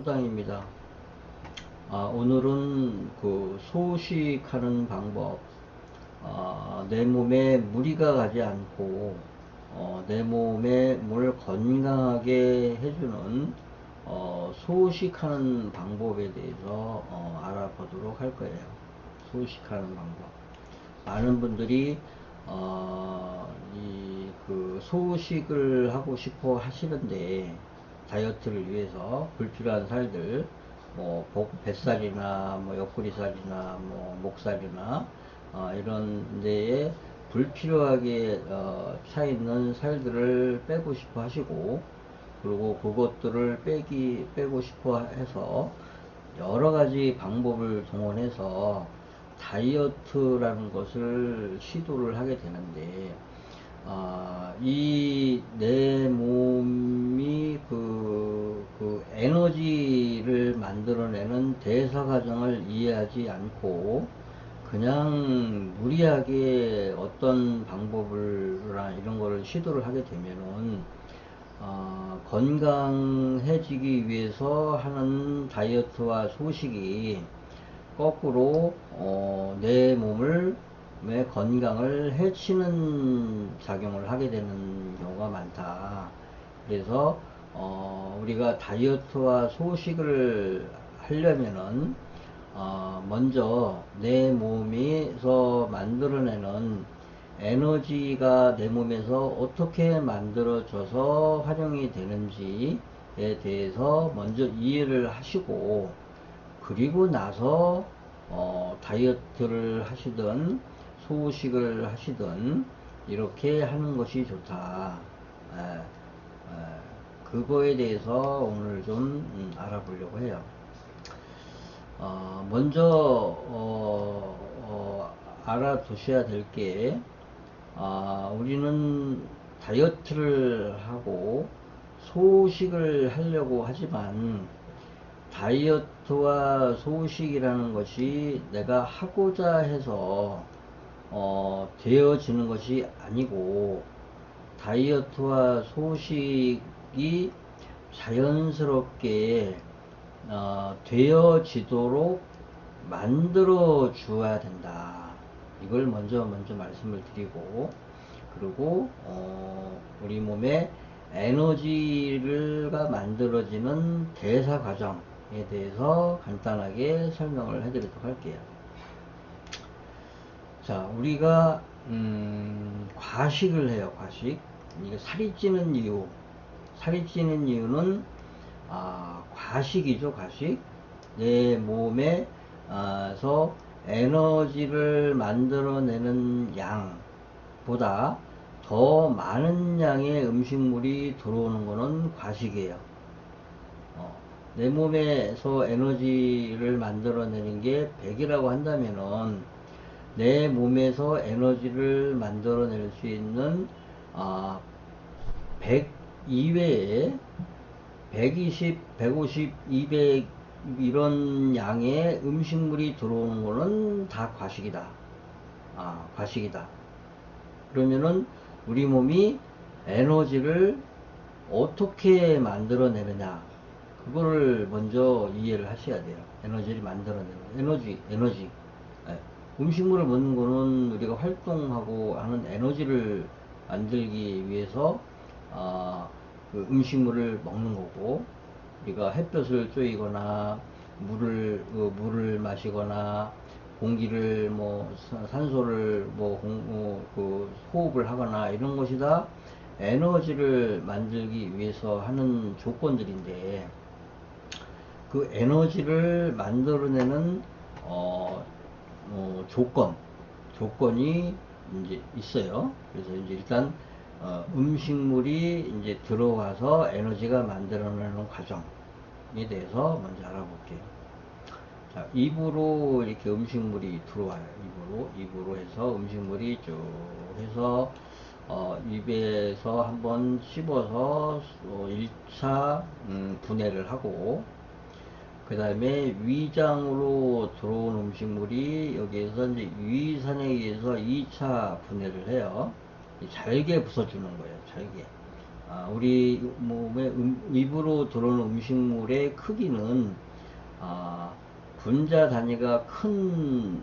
소당입니다. 오늘은 그 소식하는 방법, 내 몸에 무리가 가지 않고 내 몸에 뭘 건강하게 해주는 소식하는 방법에 대해서 알아보도록 할 거예요. 소식하는 방법. 많은 분들이 그 소식을 하고 싶어 하시는데, 다이어트를 위해서 불필요한 살들, 뭐 뱃살이나 뭐 옆구리살이나 뭐 목살이나 이런 데에 불필요하게 차 있는 살들을 빼고 싶어 하시고, 그리고 그것들을 빼고 싶어 해서 여러 가지 방법을 동원해서 다이어트라는 것을 시도를 하게 되는데, 이 내 몸이 그 에너지를 만들어내는 대사 과정을 이해하지 않고 그냥 무리하게 어떤 방법을 이런 거를 시도를 하게 되면은 건강해지기 위해서 하는 다이어트와 소식이 거꾸로 내 몸을 내 건강을 해치는 작용을 하게 되는 경우가 많다. 그래서 우리가 다이어트와 소식을 하려면은 먼저 내 몸에서 만들어내는 에너지가 내 몸에서 어떻게 만들어져서 활용이 되는지에 대해서 먼저 이해를 하시고, 그리고 나서 다이어트를 하시든 소식을 하시든 이렇게 하는 것이 좋다. 그거에 대해서 오늘 좀 알아보려고 해요. 먼저 알아두셔야 될 게, 우리는 다이어트를 하고 소식을 하려고 하지만, 다이어트와 소식이라는 것이 내가 하고자 해서 되어지는 것이 아니고, 다이어트와 소식이 자연스럽게 되어지도록 만들어 주어야 된다. 이걸 먼저 말씀을 드리고, 그리고 우리 몸에 에너지가 만들어지는 대사 과정에 대해서 간단하게 설명을 해드리도록 할게요. 자, 우리가 과식을 해요. 과식. 이게 살이 찌는 이유는 과식이죠. 과식. 내 몸에서 에너지를 만들어내는 양보다 더 많은 양의 음식물이 들어오는 것은 과식이에요. 내 몸에서 에너지를 만들어내는 게 100이라고 한다면은, 내 몸에서 에너지를 만들어낼 수 있는 100 이외에 120, 150, 200 이런 양의 음식물이 들어오는 거는 다 과식이다. 과식이다. 그러면은 우리 몸이 에너지를 어떻게 만들어내느냐, 그거를 먼저 이해를 하셔야 돼요. 에너지를 만들어내는 에너지. 예. 음식물을 먹는 거는 우리가 활동하고 하는 에너지를 만들기 위해서 그 음식물을 먹는 거고, 우리가 햇볕을 쬐이거나 물을 마시거나 공기를 산소를 그 호흡을 하거나 이런 것이 다 에너지를 만들기 위해서 하는 조건들인데, 그 에너지를 만들어내는 조건이 이제 있어요. 그래서 이제 일단 음식물이 이제 들어와서 에너지가 만들어내는 과정에 대해서 먼저 알아볼게요. 자, 입으로 이렇게 음식물이 들어와요. 입으로 해서 음식물이 쭉 해서 입에서 한번 씹어서 1차 분해를 하고, 그 다음에 위장으로 들어온 음식물이 여기에서 이제 위산에 의해서 2차 분해를 해요. 잘게 부숴주는 거예요. 잘게. 우리 몸에 입으로 들어오는 음식물의 크기는 분자 단위가 큰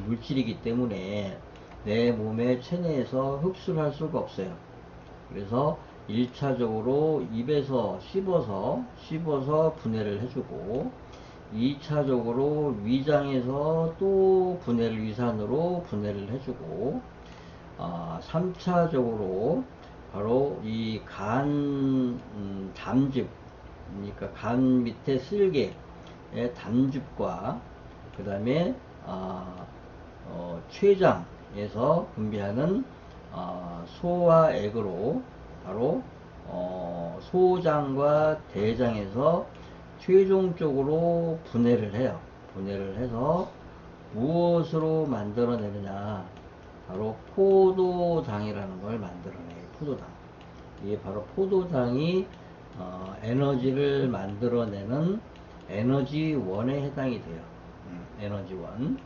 물질이기 때문에 내 몸의 체내에서 흡수를 할 수가 없어요. 그래서 1차적으로 입에서 씹어서 분해를 해주고, 2차적으로 위장에서 또 위산으로 분해를 해주고, 3차적으로 바로 이 담즙, 그러니까 간 밑에 쓸개의 담즙과 그 다음에 췌장에서 분비하는 소와 액으로 바로 소장과 대장에서 최종적으로 분해를 해요. 분해를 해서 무엇으로 만들어내느냐, 바로 포도당이라는 걸 만들어내요. 포도당. 이게 바로 포도당이 에너지를 만들어내는 에너지원에 해당이 돼요. 에너지원.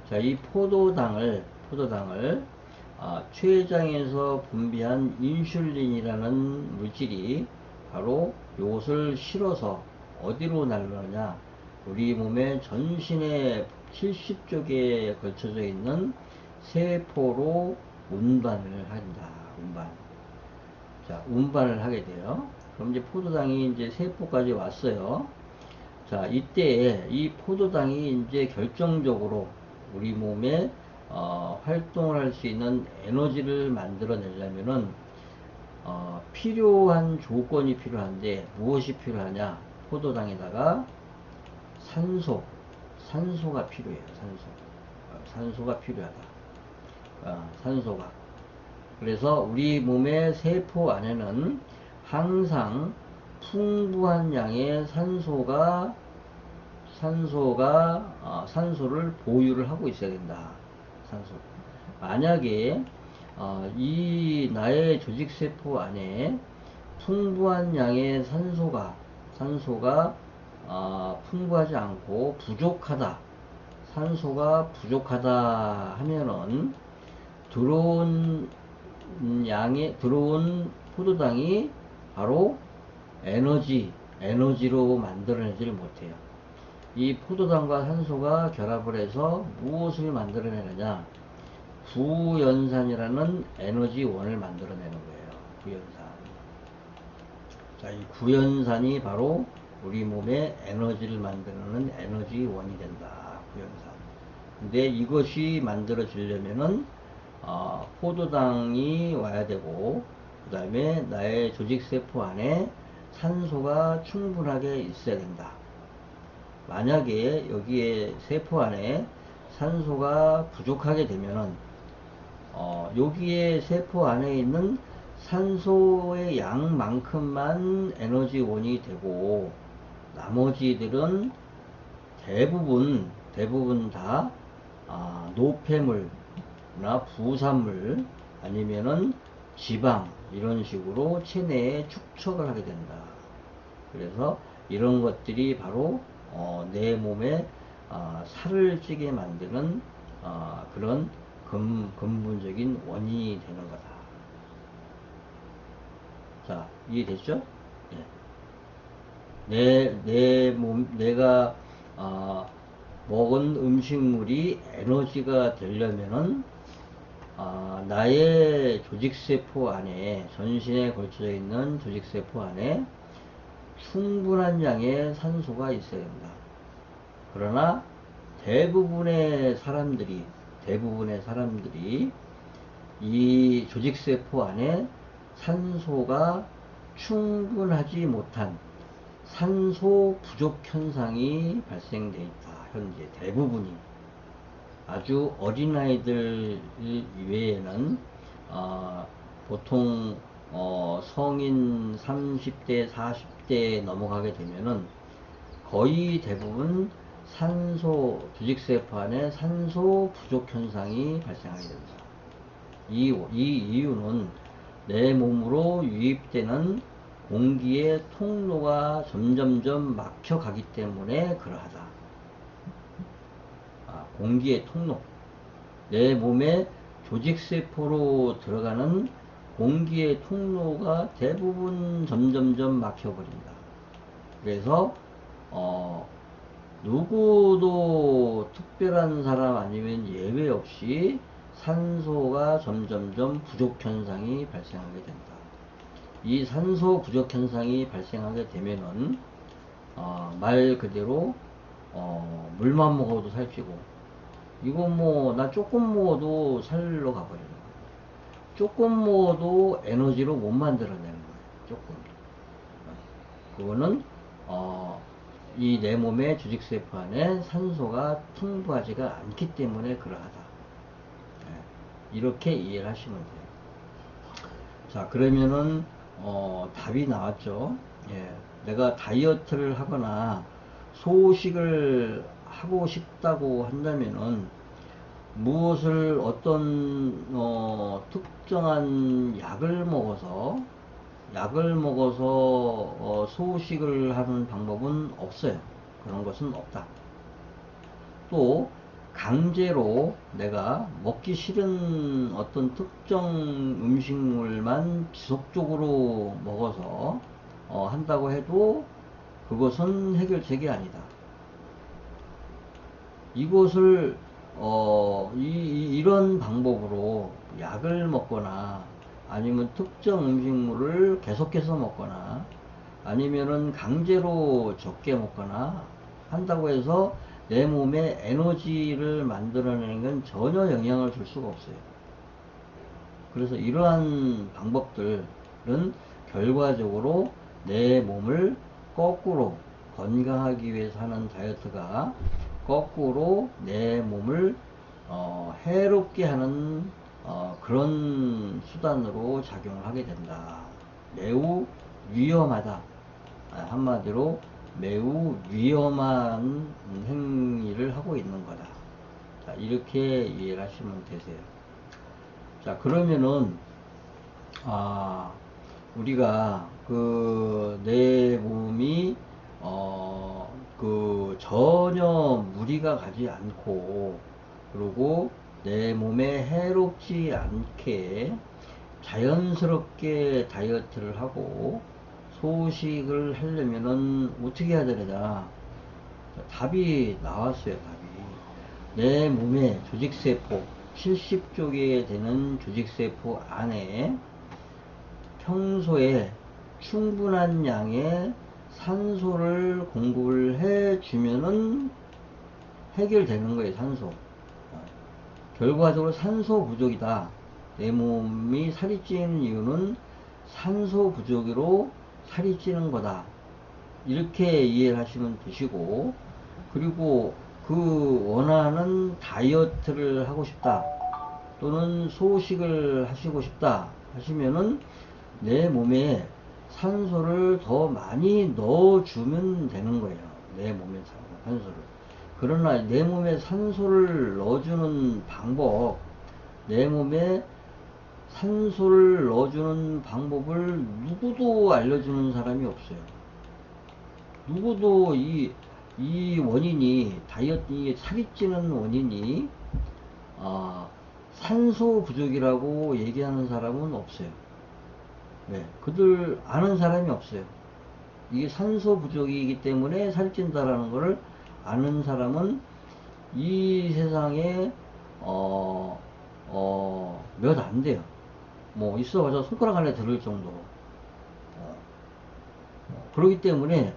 자, 이 포도당을 췌장에서 분비한 인슐린이라는 물질이 바로 이것을 실어서 어디로 날르느냐, 우리 몸의 전신에 70쪽에 걸쳐져 있는 세포로 운반을 한다. 자, 운반을 하게 돼요. 그럼 이제 포도당이 이제 세포까지 왔어요. 자, 이때 이 포도당이 이제 결정적으로 우리 몸에 활동을 할 수 있는 에너지를 만들어내려면은 필요한 조건이 필요한데, 무엇이 필요하냐? 포도당에다가 산소가 필요해요. 산소가 필요하다. 산소가. 그래서 우리 몸의 세포 안에는 항상 풍부한 양의 산소를 보유를 하고 있어야 된다. 산소. 만약에 이 나의 조직세포 안에 풍부한 양의 산소가 풍부하지 않고 부족하다. 산소가 부족하다 하면은 들어온 포도당이 바로 에너지로 만들어내지를 못해요. 이 포도당과 산소가 결합을 해서 무엇을 만들어내느냐? 구연산이라는 에너지원을 만들어내는 거예요. 구연산. 자, 이 구연산이 바로 우리 몸에 에너지를 만드는 에너지원이 된다. 구연산. 근데 이것이 만들어지려면은 포도당이 와야 되고, 그 다음에 나의 조직세포 안에 산소가 충분하게 있어야 된다. 만약에 여기에 세포 안에 산소가 부족하게 되면은 여기에 세포 안에 있는 산소의 양만큼만 에너지원이 되고, 나머지들은 대부분 다 노폐물이나 부산물 아니면은 지방, 이런 식으로 체내에 축적을 하게 된다. 그래서 이런 것들이 바로 내 몸에 살을 찌게 만드는 그런 근본적인 원인이 되는 거다. 자, 이해됐죠? 내가 먹은 음식물이 에너지가 되려면은 나의 조직세포 안에, 전신에 걸쳐져 있는 조직세포 안에 충분한 양의 산소가 있어야 된다. 그러나 대부분의 사람들이 이 조직세포 안에 산소가 충분하지 못한 산소 부족 현상이 발생되어 있다. 현재 대부분이. 아주 어린아이들 외에는 보통 성인 30대 40대 넘어가게 되면은 거의 대부분 조직세포 안에 산소 부족 현상이 발생하게 됩니다. 이 이유는 내 몸으로 유입되는 공기의 통로가 점점점 막혀가기 때문에 그러하다. 공기의 통로. 내 몸에 조직세포로 들어가는 공기의 통로가 대부분 점점점 막혀버린다. 그래서 누구도 특별한 사람 아니면 예외 없이 산소가 점점점 부족 현상이 발생하게 된다. 이 산소 부족 현상이 발생하게 되면은 말 그대로 물만 먹어도 살찌고, 이거 뭐 나 조금 먹어도 살로 가버리는 거예요. 조금 먹어도 에너지로 못 만들어내는 거예요. 조금. 그거는 이 내 몸의 조직세포 안에 산소가 풍부하지가 않기 때문에 그러하다. 이렇게 이해를 하시면 돼요. 자, 그러면은 답이 나왔죠. 예, 내가 다이어트를 하거나 소식을 하고 싶다고 한다면은 무엇을 어떤 특정한 약을 먹어서 소식을 하는 방법은 없어요. 그런 것은 없다. 또 강제로 내가 먹기 싫은 어떤 특정 음식물만 지속적으로 먹어서 한다고 해도 그것은 해결책이 아니다. 이것을 이런 방법으로 약을 먹거나 아니면 특정 음식물을 계속해서 먹거나 아니면은 강제로 적게 먹거나 한다고 해서 내 몸에 에너지를 만들어내는 건 전혀 영향을 줄 수가 없어요. 그래서 이러한 방법들은 결과적으로 내 몸을 거꾸로, 건강하기 위해서 하는 다이어트가 거꾸로 내 몸을 해롭게 하는 그런 수단으로 작용을 하게 된다. 매우 위험하다. 한마디로 매우 위험한 행위를 하고 있는 거다. 자, 이렇게 이해를 하시면 되세요. 자, 그러면은 우리가 내 몸이 전혀 무리가 가지 않고, 그리고 내 몸에 해롭지 않게 자연스럽게 다이어트를 하고 소식을 하려면은 어떻게 해야 되느냐. 답이 나왔어요. 답이 내 몸의 조직세포 70조 개 되는 조직세포 안에 평소에 충분한 양의 산소를 공급을 해주면은 해결되는 거예요. 산소. 결과적으로 산소 부족이다. 내 몸이 살이 찌는 이유는 산소 부족으로 살이 찌는 거다. 이렇게 이해를 하시면 되시고, 그리고 원하는 다이어트를 하고 싶다 또는 소식을 하시고 싶다 하시면은 내 몸에 산소를 더 많이 넣어주면 되는 거예요. 내 몸에 산소를. 그러나 내 몸에 산소를 넣어주는 방법, 내 몸에 산소를 넣어주는 방법을 누구도 알려주는 사람이 없어요. 누구도 이 원인이, 다이어트, 살이 찌는 원인이 산소 부족이라고 얘기하는 사람은 없어요. 네, 그들 아는 사람이 없어요. 이게 산소 부족이기 때문에 살이 찐다라는 것을 아는 사람은 이 세상에 몇 안 돼요. 뭐 있어봐서 손가락 안에 들을 정도로. 그렇기 때문에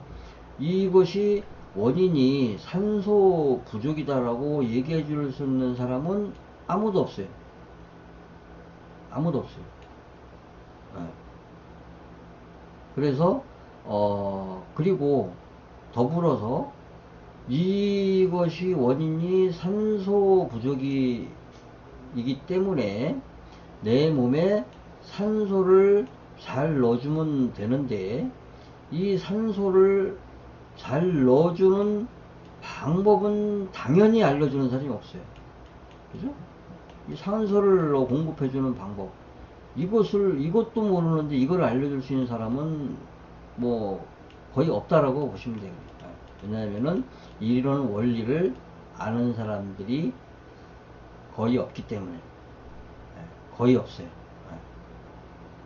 이것이 원인이 산소 부족이다라고 얘기해 줄 수 있는 사람은 아무도 없어요. 아무도 없어요. 그래서 그리고 더불어서 이것이 원인이 산소 부족이기 때문에 내 몸에 산소를 잘 넣어주면 되는데, 이 산소를 잘 넣어주는 방법은 당연히 알려주는 사람이 없어요. 그죠? 이 산소를 공급해주는 방법, 이것도 모르는데 이걸 알려줄 수 있는 사람은 뭐 거의 없다라고 보시면 돼요. 왜냐하면은 이런 원리를 아는 사람들이 거의 없기 때문에. 거의 없어요.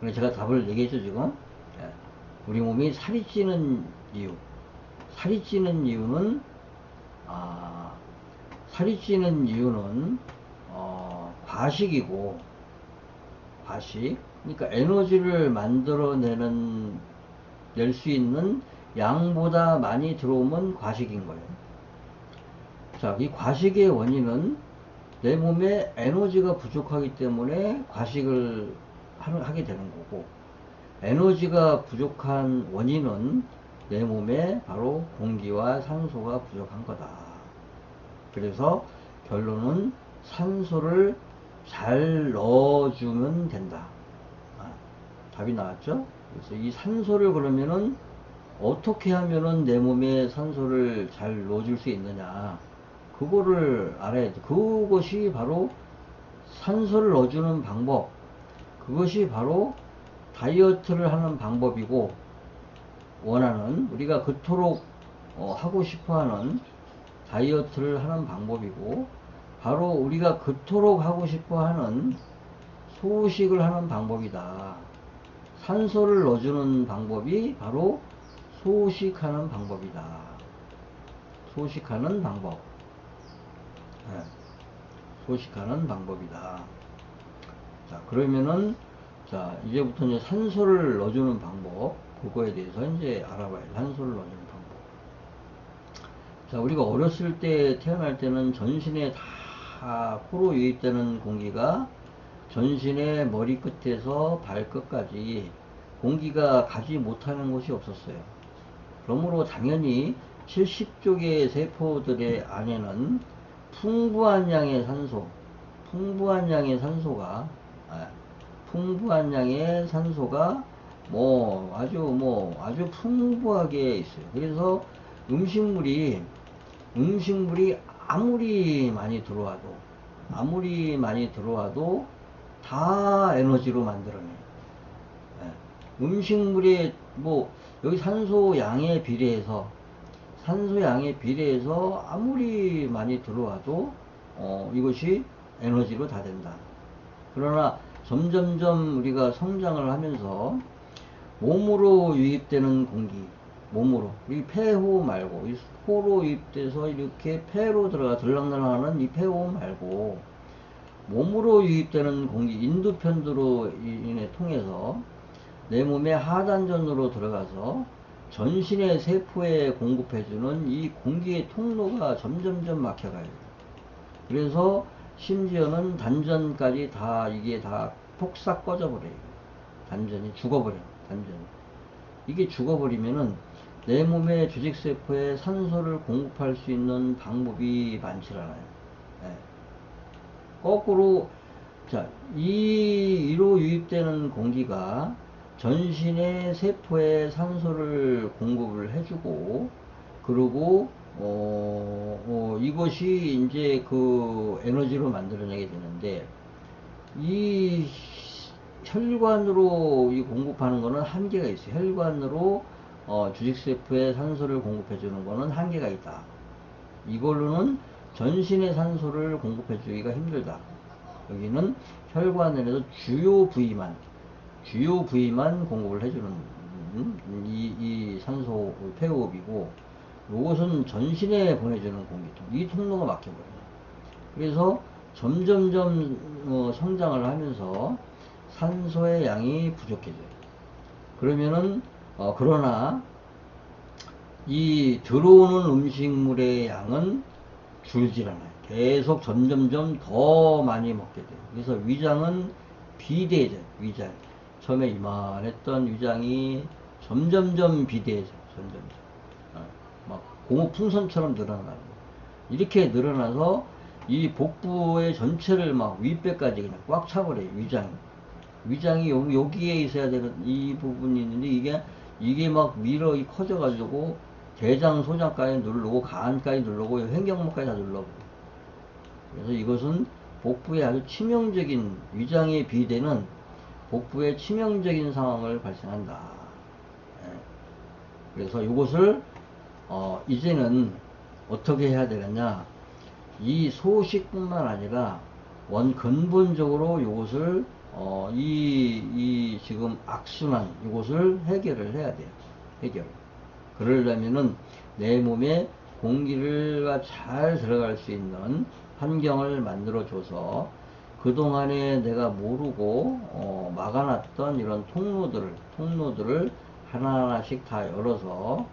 그래서 제가 답을 얘기했죠, 지금. 예. 우리 몸이 살이 찌는 이유. 살이 찌는 이유는, 아, 살이 찌는 이유는, 과식이고, 과식. 그러니까 에너지를 낼 수 있는 양보다 많이 들어오면 과식인 거예요. 자, 이 과식의 원인은 내 몸에 에너지가 부족하기 때문에 과식을 하게 되는 거고, 에너지가 부족한 원인은 내 몸에 바로 공기와 산소가 부족한 거다. 그래서 결론은 산소를 잘 넣어주면 된다. 아, 답이 나왔죠? 그래서 이 산소를 그러면은 어떻게 하면은 내 몸에 산소를 잘 넣어줄 수 있느냐. 그거를 알아야 돼. 그것이 바로 산소를 넣어주는 방법. 그것이 바로 다이어트를 하는 방법이고, 우리가 그토록 하고 싶어 하는 다이어트를 하는 방법이고, 바로 우리가 그토록 하고 싶어 하는 소식을 하는 방법이다. 산소를 넣어주는 방법이 바로 소식하는 방법이다. 소식하는 방법. 네. 소식하는 방법이다. 자, 그러면은, 자, 이제부터 이제 산소를 넣어주는 방법, 그거에 대해서 이제 알아봐야 돼. 산소를 넣어주는 방법. 자, 우리가 어렸을 때, 태어날 때는 전신에 다 코로 유입되는 공기가 전신의 머리끝에서 발끝까지 공기가 가지 못하는 곳이 없었어요. 그러므로 당연히 70쪽의 세포들의 안에는 풍부한 양의 산소, 풍부한 양의 산소가, 풍부한 양의 산소가 아주 풍부하게 있어요. 그래서 음식물이 아무리 많이 들어와도 다 에너지로 만들어내요. 음식물의 여기 산소 양에 비례해서 아무리 많이 들어와도 이것이 에너지로 다 된다. 그러나 점점점 우리가 성장을 하면서 몸으로 유입되는 공기, 이 폐호 말고, 이 코로 유입돼서 이렇게 폐로 들락날락하는 이 폐호 말고, 몸으로 유입되는 공기, 인두편두로 인해 통해서 내 몸의 하단전으로 들어가서 전신의 세포에 공급해주는 이 공기의 통로가 점점점 막혀가요. 그래서 심지어는 단전까지 이게 다 폭삭 꺼져버려요. 단전이 죽어버려요. 단전이. 이게 죽어버리면은 내 몸의 조직세포에 산소를 공급할 수 있는 방법이 많지 않아요. 네. 거꾸로, 자, 이로 유입되는 공기가 전신의 세포에 산소를 공급을 해주고, 그리고, 이것이 이제 그 에너지로 만들어내게 되는데, 이 혈관으로 공급하는 거는 한계가 있어요. 혈관으로 주식세포에 산소를 공급해주는 거는 한계가 있다. 이걸로는 전신의 산소를 공급해주기가 힘들다. 여기는 혈관에서 주요 부위만 공급을 해주는 이 산소 폐호흡이고, 이것은 전신에 보내주는 공기통, 이 통로가 막혀버려요. 그래서 점점점 성장을 하면서 산소의 양이 부족해져요. 그러면은 그러나 이 들어오는 음식물의 양은 줄질 않아요. 계속 점점점 더 많이 먹게 돼요. 그래서 위장은 비대해져요. 위장. 처음에 이만했던 위장이 점점점 비대해져요. 점점점. 막 고무풍선처럼 늘어나는 거예요. 이렇게 늘어나서 이 복부의 전체를 막 윗배까지 그냥 꽉 차버려요. 위장이 여기에 있어야 되는 이 부분이 있는데 이게 막 위로 커져가지고 대장, 소장까지 누르고 간까지 누르고 횡격막까지 다 눌러버려요. 그래서 이것은 복부에 아주 치명적인, 위장의 비대는 복부에 치명적인 상황을 발생한다. 그래서 이것을 이제는 어떻게 해야 되겠냐, 이 소식뿐만 아니라 근본적으로 이것을 이 지금 악순환, 이것을 해결을 해야 돼요. 해결. 그러려면은 내 몸에 공기가 잘 들어갈 수 있는 환경을 만들어줘서 그동안에 내가 모르고 막아놨던 이런 통로들을 하나하나씩 다 열어서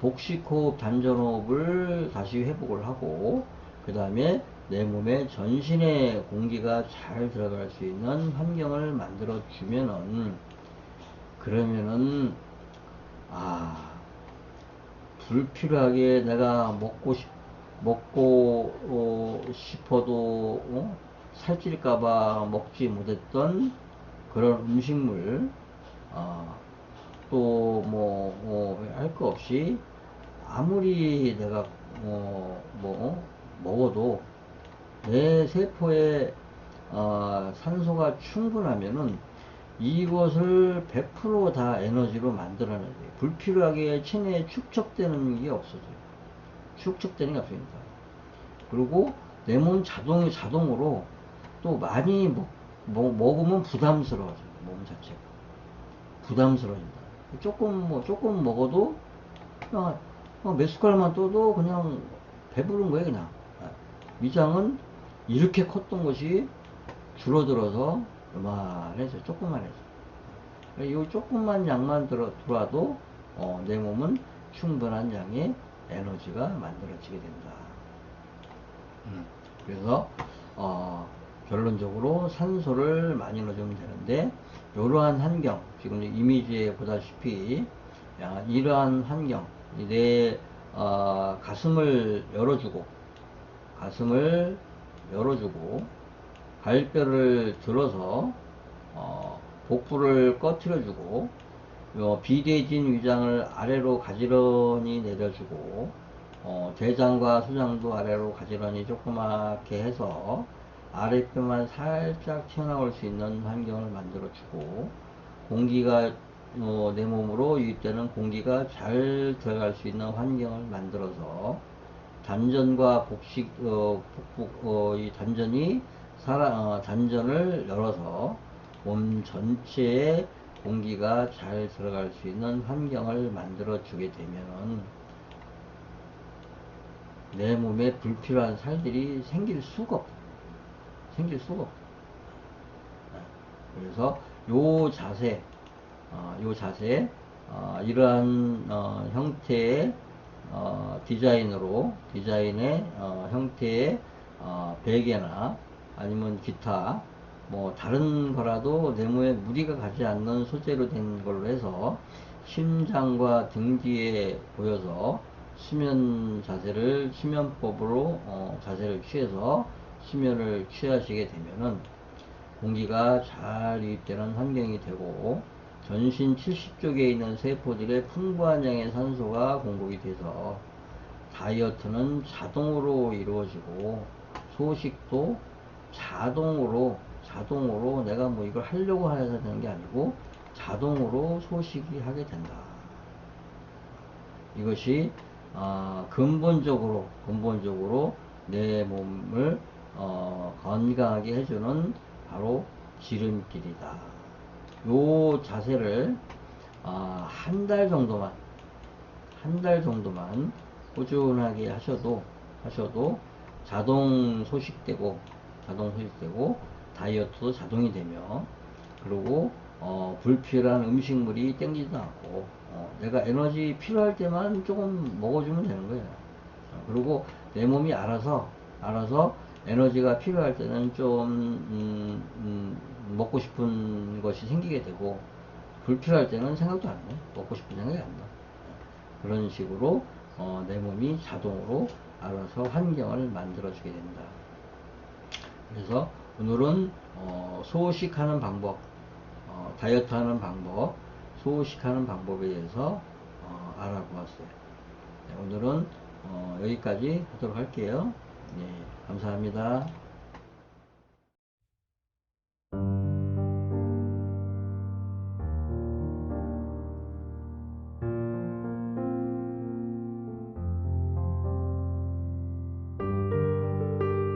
복식호흡, 단전호흡을 다시 회복을 하고, 그 다음에 내 몸에 전신의 공기가 잘 들어갈 수 있는 환경을 만들어 주면은, 그러면은 불필요하게 내가 먹고 싶어도 살찔까봐 먹지 못했던 그런 음식물, 또 할 거 없이 아무리 내가 먹어도 내 세포에 산소가 충분하면은 이것을 100%다 에너지로 만들어내야 돼요. 불필요하게 체내에 축적되는 게 없어져요. 축적되는 게 없습니다. 그리고 내 몸 자동으로 또 많이 먹으면 부담스러워져요. 몸 자체가. 부담스러워진다. 조금 먹어도, 그냥, 몇 숟갈만 떠도 그냥 배부른 거예요, 그냥. 위장은 이렇게 컸던 것이 줄어들어서 요만해져, 조그만해져. 이 조금만 양만 들어와도 내 몸은 충분한 양의 에너지가 만들어지게 된다. 그래서 결론적으로 산소를 많이 넣어주면 되는데, 이러한 환경, 지금 이미지에 보다시피 이러한 환경, 내 가슴을 열어주고 갈뼈를 들어서 복부를 꺼트려주고, 비대진 위장을 아래로 가지런히 내려주고, 대장과 수장도 아래로 가지런히 조그맣게 해서 아랫뼈만 살짝 튀어나올 수 있는 환경을 만들어주고, 공기가 내 몸으로 유입되는 공기가 잘 들어갈 수 있는 환경을 만들어서 단전과 이 단전을 열어서 몸 전체에 공기가 잘 들어갈 수 있는 환경을 만들어 주게 되면은 내 몸에 불필요한 살들이 생길 수가 없다. 그래서 요 자세, 이러한 형태의 디자인의 형태의 베개나 아니면 기타 다른 거라도 내 몸에 무리가 가지 않는 소재로 된 걸로 해서 심장과 등 뒤에 보여서 수면법으로 자세를 취해서 수면을 취하시게 되면은 공기가 잘 유입되는 환경이 되고, 전신 70쪽에 있는 세포들의 풍부한 양의 산소가 공급이 돼서 다이어트는 자동으로 이루어지고, 소식도 자동으로 내가 이걸 하려고 해서 되는 게 아니고 자동으로 소식이 하게 된다. 이것이 근본적으로 내 몸을 건강하게 해주는 바로 지름길이다. 요 자세를 한 달 정도만 꾸준하게 하셔도 자동 소식되고 다이어트도 자동이 되며, 그리고 불필요한 음식물이 땡기지도 않고 내가 에너지 필요할 때만 조금 먹어주면 되는 거예요. 그리고 내 몸이 알아서 에너지가 필요할 때는 좀 먹고 싶은 것이 생기게 되고, 불필요할 때는 생각도 안 나. 먹고 싶은 생각이 안 나. 그런 식으로 내 몸이 자동으로 알아서 환경을 만들어주게 된다. 그래서 오늘은 소식하는 방법, 다이어트하는 방법, 소식하는 방법에 대해서 알아보았어요. 네, 오늘은 여기까지 하도록 할게요. 네, 감사합니다.